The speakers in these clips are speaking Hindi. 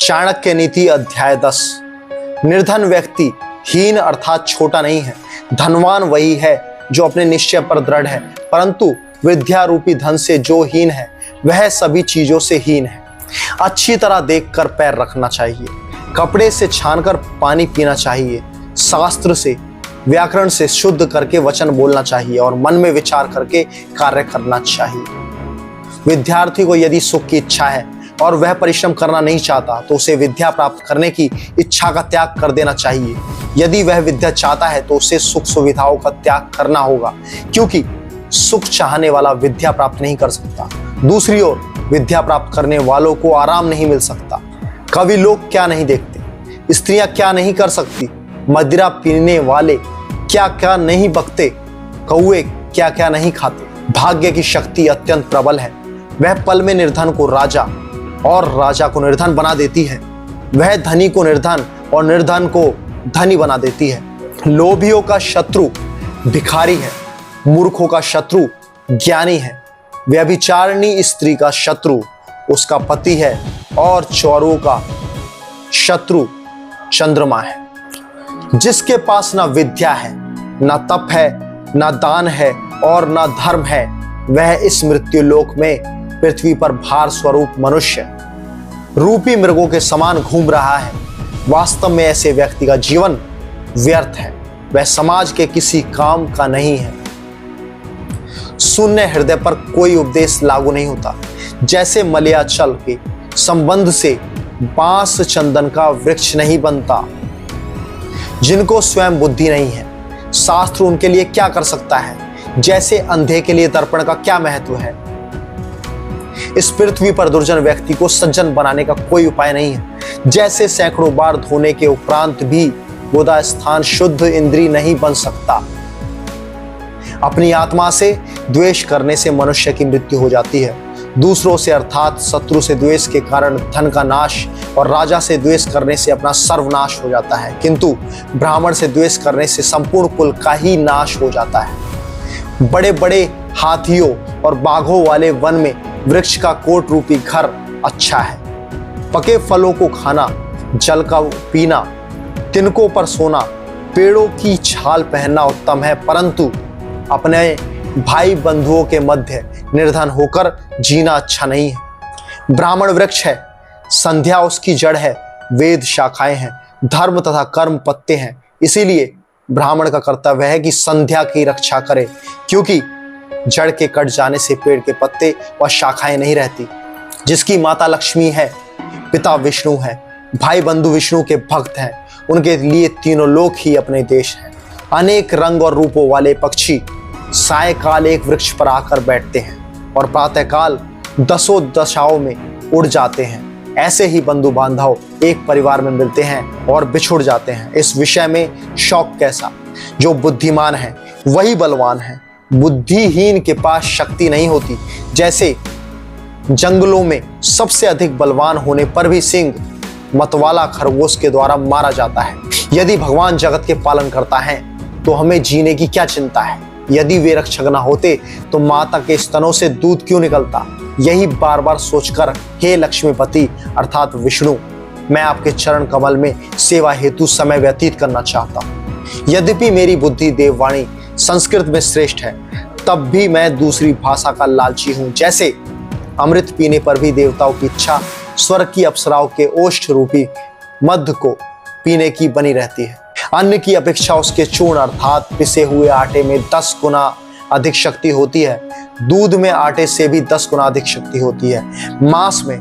चाणक्य नीति अध्याय 10। निर्धन व्यक्ति हीन अर्थात छोटा नहीं है, धनवान वही है जो अपने निश्चय पर दृढ़ है, परंतु विद्या रूपी धन से जो हीन है वह सभी चीजों से हीन है। अच्छी तरह देखकर पैर रखना चाहिए, कपड़े से छानकर पानी पीना चाहिए, शास्त्र से व्याकरण से शुद्ध करके वचन बोलना चाहिए और मन में विचार करके कार्य करना चाहिए। विद्यार्थी को यदि सुख की इच्छा है और वह परिश्रम करना नहीं चाहता तो उसे विद्या प्राप्त करने की इच्छा का त्याग कर देना चाहिए। यदि वह विद्या चाहता है तो उसे सुख सुविधाओं का त्याग करना होगा, क्योंकि सुख चाहने वाला विद्या प्राप्त नहीं कर सकता। दूसरी ओर विद्या प्राप्त करने वालों को आराम नहीं मिल सकता। कवि लोग क्या नहीं देखते, स्त्रियां क्या नहीं कर सकती, मदिरा पीने वाले क्या क्या नहीं बकते, कौए क्या क्या नहीं खाते। भाग्य की शक्ति अत्यंत प्रबल है, वह पल में निर्धन को राजा और राजा को निर्धन बना देती है। वह धनी को निर्धन और निर्धन को धनी बना देती है। लोभियों का शत्रु भिखारी है, मूर्खों का शत्रु ज्ञानी है, व्यभिचारिणी स्त्री का शत्रु उसका पति है और चोरों का शत्रु चंद्रमा है। जिसके पास ना विद्या है, ना तप है, ना दान है और ना धर्म है, वह इस मृत्यु लोक में पृथ्वी पर भार स्वरूप मनुष्य रूपी मृगों के समान घूम रहा है। वास्तव में ऐसे व्यक्ति का जीवन व्यर्थ है, वह समाज के किसी काम का नहीं है। शून्य हृदय पर कोई उपदेश लागू नहीं होता। जैसे मलयाचल के संबंध से बांस चंदन का वृक्ष नहीं बनता। जिनको स्वयं बुद्धि नहीं है, शास्त्र उनके लिए क्या कर सकता है। जैसे अंधे के लिए दर्पण का क्या महत्व है। इस पृथ्वी पर दुर्जन व्यक्ति को सज्जन बनाने का कोई उपाय नहीं है। जैसे सैकड़ों बार धोने के उपरांत भी गोदा स्थान शुद्ध इंद्री नहीं बन सकता। अपनी आत्मा से द्वेष करने से मनुष्य की मृत्यु हो जाती है। दूसरों से अर्थात शत्रु से द्वेष के कारण धन का नाश और राजा से द्वेष करने से अपना सर्वनाश हो जाता है, किंतु ब्राह्मण से द्वेष करने से संपूर्ण कुल का ही नाश हो जाता है। बड़े बड़े हाथियों और बाघों वाले वन में वृक्ष का कोट रूपी घर अच्छा है। पके फलों को खाना, जल का पीना, तिनकों पर सोना, पेड़ों की छाल पहनना उत्तम है, परंतु अपने भाई बंधुओं के मध्य निर्धन होकर जीना अच्छा नहीं है। ब्राह्मण वृक्ष है, संध्या उसकी जड़ है, वेद शाखाएं हैं, धर्म तथा कर्म पत्ते हैं। इसीलिए ब्राह्मण का कर्तव्य है कि संध्या की रक्षा करे, क्योंकि जड़ के कट जाने से पेड़ के पत्ते व शाखाएं नहीं रहती। जिसकी माता लक्ष्मी है, पिता विष्णु है, भाई बंधु विष्णु के भक्त हैं, उनके लिए तीनों लोक ही अपने देश हैं। अनेक रंग और रूपों वाले पक्षी सायकाल एक वृक्ष पर आकर बैठते हैं और प्रातःकाल दसों दशाओं में उड़ जाते हैं। ऐसे ही बंधु बांधव एक परिवार में मिलते हैं और बिछुड़ जाते हैं। इस विषय में शौक कैसा। जो बुद्धिमान है वही बलवान है, बुद्धिहीन के पास शक्ति नहीं होती। जैसे जंगलों में सबसे अधिक बलवान होने पर भी सिंह मतवाला खरगोश के द्वारा मारा जाता है। यदि भगवान जगत के पालन करता है तो हमें जीने की क्या चिंता है। यदि वे रक्षक न होते तो माता के स्तनों से दूध क्यों निकलता। यही बार बार सोचकर हे लक्ष्मीपति अर्थात विष्णु, मैं आपके चरण कमल में सेवा हेतु समय व्यतीत करना चाहता हूँ। यद्यपि मेरी बुद्धि देववाणी संस्कृत में श्रेष्ठ है, तब भी मैं दूसरी भाषा का लालची हूँ। जैसे अमृत पीने पर भी देवताओं की इच्छा स्वर्ग की अप्सराओं के ओष्ठ रूपी मध को पीने की बनी रहती है। अन्न की अपेक्षा उसके चूर्ण अर्थात पिसे हुए आटे में 10 गुना अधिक शक्ति होती है। दूध में आटे से भी 10 गुना अधिक शक्ति होती है। मांस में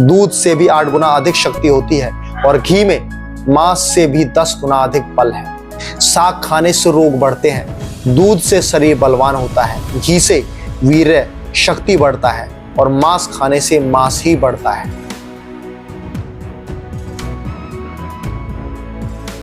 दूध से भी 8 गुना अधिक शक्ति होती है और घी में मांस से भी 10 गुना अधिक बल है। साग खाने से रोग बढ़ते हैं, दूध से शरीर बलवान होता है, घी से वीर्य शक्ति बढ़ता है और मांस खाने से मांस ही बढ़ता है।